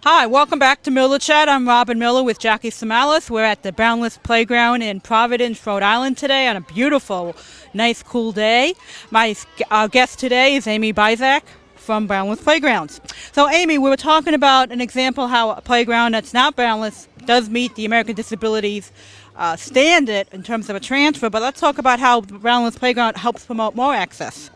Hi, welcome back to Miller Chat. I'm Robbin Miller with Jackie Samalis. We're at the Boundless Playground in Providence, Rhode Island today on a beautiful, nice, cool day. My guest today is Amy Barzach from Boundless Playgrounds. So Amy, we were talking about an example how a playground that's not boundless does meet the American Disabilities standard in terms of a transfer, but let's talk about how the Boundless Playground helps promote more access.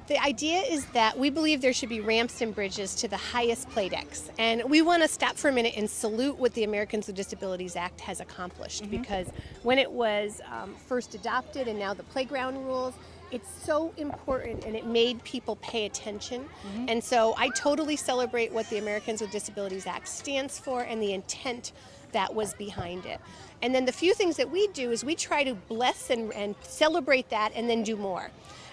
The idea is that we believe there should be ramps and bridges to the highest play decks. And we want to stop for a minute and salute what the Americans with Disabilities Act has accomplished, because when it was first adopted and now the playground rules, it's so important and it made people pay attention. And so I totally celebrate what the Americans with Disabilities Act stands for and the intent that was behind it. And then the few things that we do is we try to bless and celebrate that and then do more.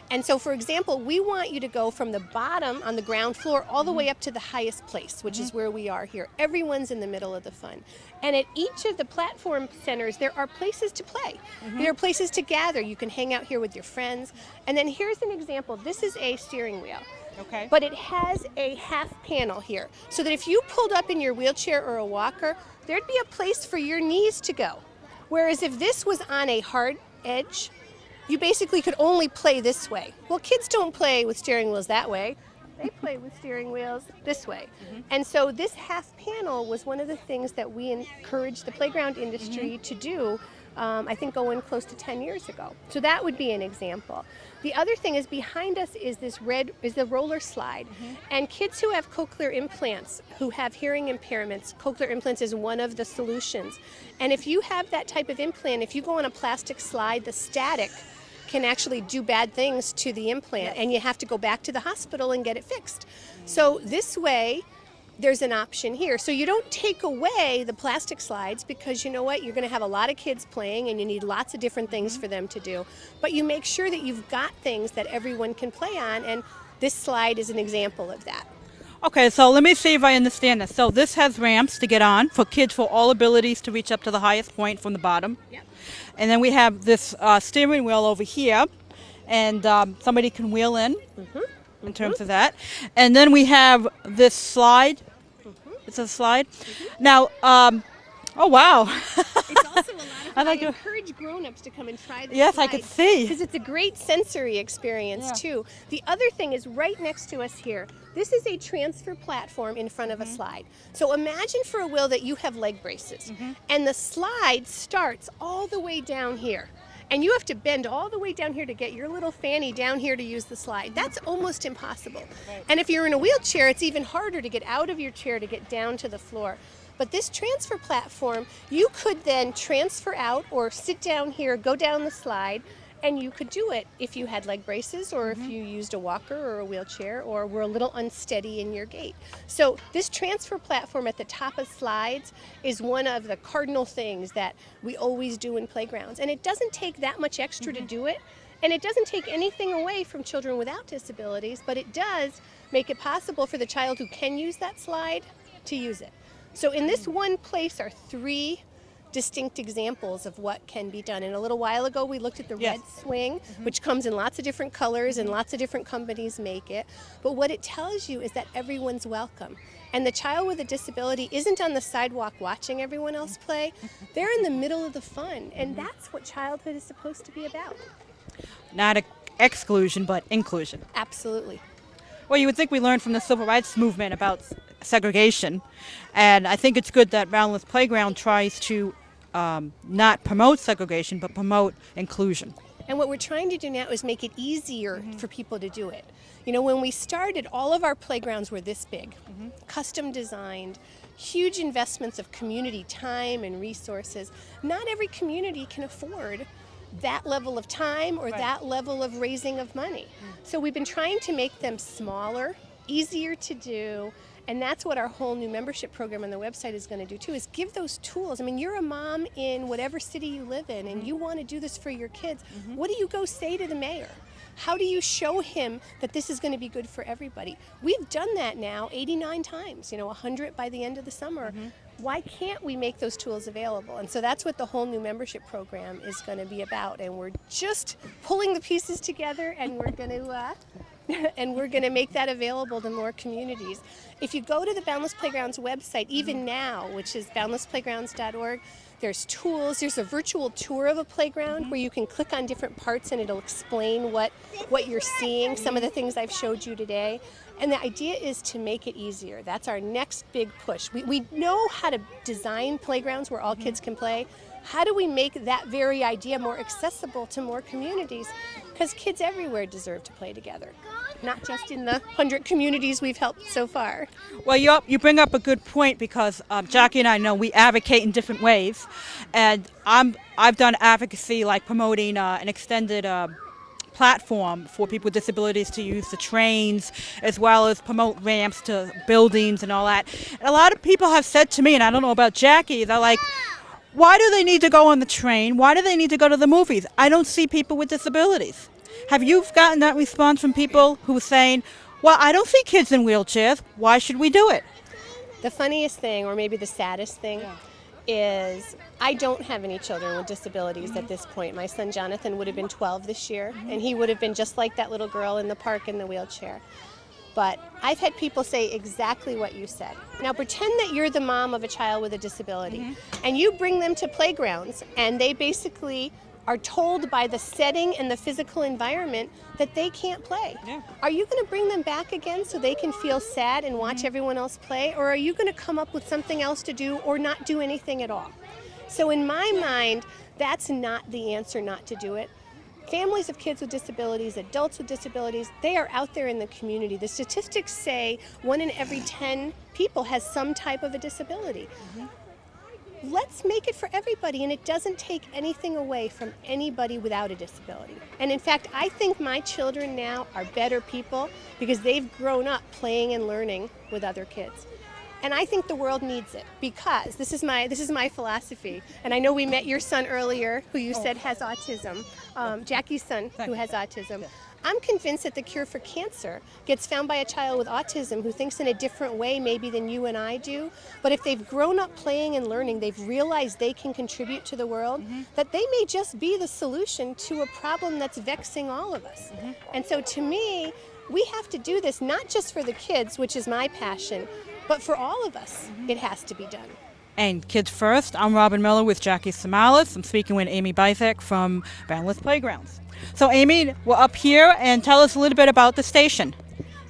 And so, for example, we want you to go from the bottom on the ground floor all the way up to the highest place, which is where we are here. Everyone's in the middle of the fun. And at each of the platform centers, there are places to play. There are places to gather. You can hang out here with your friends. And then here's an example. This is a steering wheel. Okay. But it has a half panel here, so that if you pulled up in your wheelchair or a walker, there'd be a place for your knees to go. Whereas if this was on a hard edge, you basically could only play this way. Well, kids don't play with steering wheels that way. They play with steering wheels this way. And so this half panel was one of the things that we encouraged the playground industry to do, I think going close to 10 years ago. So that would be an example. The other thing is behind us is the roller slide. And kids who have cochlear implants, who have hearing impairments, cochlear implants is one of the solutions. And if you have that type of implant, if you go on a plastic slide, the static can actually do bad things to the implant, and you have to go back to the hospital and get it fixed. So this way, there's an option here. So you don't take away the plastic slides, because you know what, you're going to have a lot of kids playing and you need lots of different things for them to do. But you make sure that you've got things that everyone can play on, and this slide is an example of that. Okay, so let me see if I understand this. So this has ramps to get on for kids for all abilities to reach up to the highest point from the bottom. Yep. And then we have this steering wheel over here, and somebody can wheel in terms of that. And then we have this slide. It's a slide. Now, oh wow. It's also a lot of I fun. like I to- encourage grown-ups to come and try this. Yes, I could see. Because it's a great sensory experience too. The other thing is right next to us here. This is a transfer platform in front of a slide. So imagine for a wheel that you have leg braces, and the slide starts all the way down here. And you have to bend all the way down here to get your little fanny down here to use the slide. That's almost impossible. And if you're in a wheelchair, it's even harder to get out of your chair to get down to the floor. But this transfer platform, you could then transfer out or sit down here, go down the slide, and you could do it if you had leg braces or if you used a walker or a wheelchair or were a little unsteady in your gait. So this transfer platform at the top of slides is one of the cardinal things that we always do in playgrounds. And it doesn't take that much extra to do it, and it doesn't take anything away from children without disabilities, but it does make it possible for the child who can use that slide to use it. So in this one place are three distinct examples of what can be done. And a little while ago we looked at the red swing, which comes in lots of different colors and lots of different companies make it. But what it tells you is that everyone's welcome. And the child with a disability isn't on the sidewalk watching everyone else play. They're in the middle of the fun. And that's what childhood is supposed to be about. Not exclusion, but inclusion. Absolutely. Well, you would think we learned from the civil rights movement about segregation, and I think it's good that Boundless Playground tries to not promote segregation, but promote inclusion. And what we're trying to do now is make it easier for people to do it. You know, when we started, all of our playgrounds were this big, custom designed, huge investments of community time and resources. Not every community can afford that level of time or that level of raising of money. So we've been trying to make them smaller, easier to do, and that's what our whole new membership program on the website is going to do too, is give those tools. I mean, you're a mom in whatever city you live in and you want to do this for your kids. What do you go say to the mayor? How do you show him that this is going to be good for everybody? We've done that now 89 times, 100 by the end of the summer. Why can't we make those tools available? And so that's what the whole new membership program is going to be about. And we're just pulling the pieces together, and we're going to and we're going to make that available to more communities. If you go to the Boundless Playgrounds website, even now, which is boundlessplaygrounds.org, there's tools. There's a virtual tour of a playground where you can click on different parts and it'll explain what you're seeing, some of the things I've showed you today. And the idea is to make it easier. That's our next big push. We know how to design playgrounds where all kids can play. How do we make that very idea more accessible to more communities? Because kids everywhere deserve to play together, not just in the 100 communities we've helped so far. Well, you bring up a good point because Jackie and I know we advocate in different ways, and I've done advocacy like promoting an extended platform for people with disabilities to use the trains, as well as promote ramps to buildings and all that. And a lot of people have said to me, and I don't know about Jackie, they're like, why do they need to go on the train? Why do they need to go to the movies? I don't see people with disabilities. Have you gotten that response from people who are saying, well, I don't see kids in wheelchairs. Why should we do it? The funniest thing, or maybe the saddest thing, is I don't have any children with disabilities at this point. My son Jonathan would have been 12 this year, and he would have been just like that little girl in the park in the wheelchair. But I've had people say exactly what you said. Now pretend that you're the mom of a child with a disability, and you bring them to playgrounds, and they basically are told by the setting and the physical environment that they can't play. Yeah. Are you going to bring them back again so they can feel sad and watch everyone else play, or are you going to come up with something else to do or not do anything at all? So in my mind, that's not the answer not to do it. Families of kids with disabilities, adults with disabilities, they are out there in the community. The statistics say 1 in every 10 people has some type of a disability. Let's make it for everybody, and it doesn't take anything away from anybody without a disability. And in fact, I think my children now are better people because they've grown up playing and learning with other kids. And I think the world needs it, because this is my philosophy. And I know we met your son earlier, who you said has autism, Jackie's son, who has autism. I'm convinced that the cure for cancer gets found by a child with autism who thinks in a different way maybe than you and I do. But if they've grown up playing and learning, they've realized they can contribute to the world, that they may just be the solution to a problem that's vexing all of us. And so to me, we have to do this not just for the kids, which is my passion, but for all of us. It has to be done. And Kids First, I'm Robbin Miller with Jackie Samalas. I'm speaking with Amy Barzach from Boundless Playgrounds. So Amy, we're up here, and tell us a little bit about the station.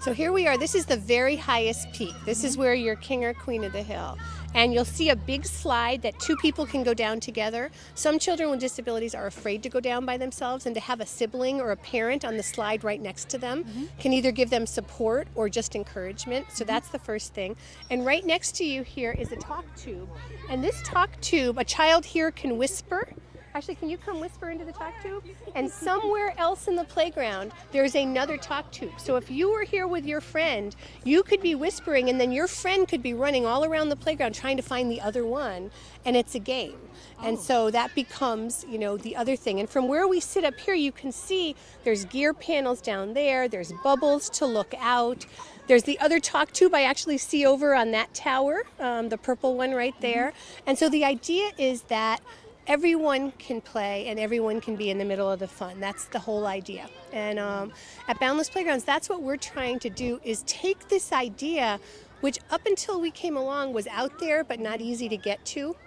So here we are. This is the very highest peak. This is where you're king or queen of the hill. And you'll see a big slide that 2 people can go down together. Some children with disabilities are afraid to go down by themselves, and to have a sibling or a parent on the slide right next to them can either give them support or just encouragement. So that's the first thing. And right next to you here is a talk tube. And this talk tube, a child here can whisper. Actually, can you come whisper into the talk tube? And somewhere else in the playground, there's another talk tube. So if you were here with your friend, you could be whispering, and then your friend could be running all around the playground trying to find the other one, and it's a game. And so that becomes, the other thing. And from where we sit up here, you can see there's gear panels down there, there's bubbles to look out. There's the other talk tube I actually see over on that tower, the purple one right there. And so the idea is that everyone can play and everyone can be in the middle of the fun. That's the whole idea. And at Boundless Playgrounds, that's what we're trying to do, is take this idea, which up until we came along was out there but not easy to get to,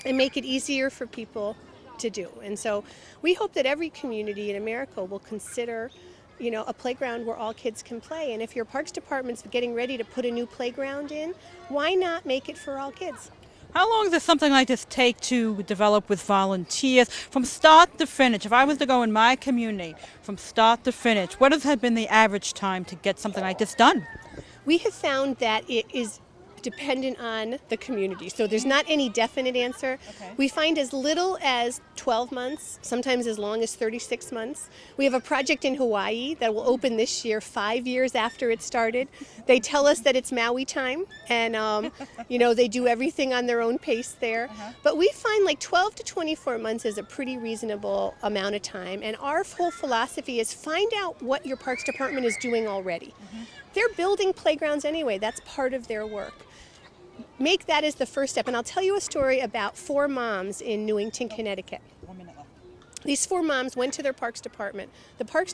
and make it easier for people to do. And so we hope that every community in America will consider a playground where all kids can play. And if your Parks Department's getting ready to put a new playground in, why not make it for all kids? How long does something like this take to develop with volunteers from start to finish? If I was to go in my community from start to finish, what has been the average time to get something like this done? We have found that it is dependent on the community. So there's not any definite answer. Okay. We find as little as 12 months, sometimes as long as 36 months. We have a project in Hawaii that will open this year, 5 years after it started. They tell us that it's Maui time, and they do everything on their own pace there. But we find like 12 to 24 months is a pretty reasonable amount of time. And our whole philosophy is find out what your Parks Department is doing already. They're building playgrounds anyway. That's part of their work. Make that as the first step. And I'll tell you a story about 4 moms in Newington, Connecticut. 1 minute left. These 4 moms went to their Parks Department. The Parks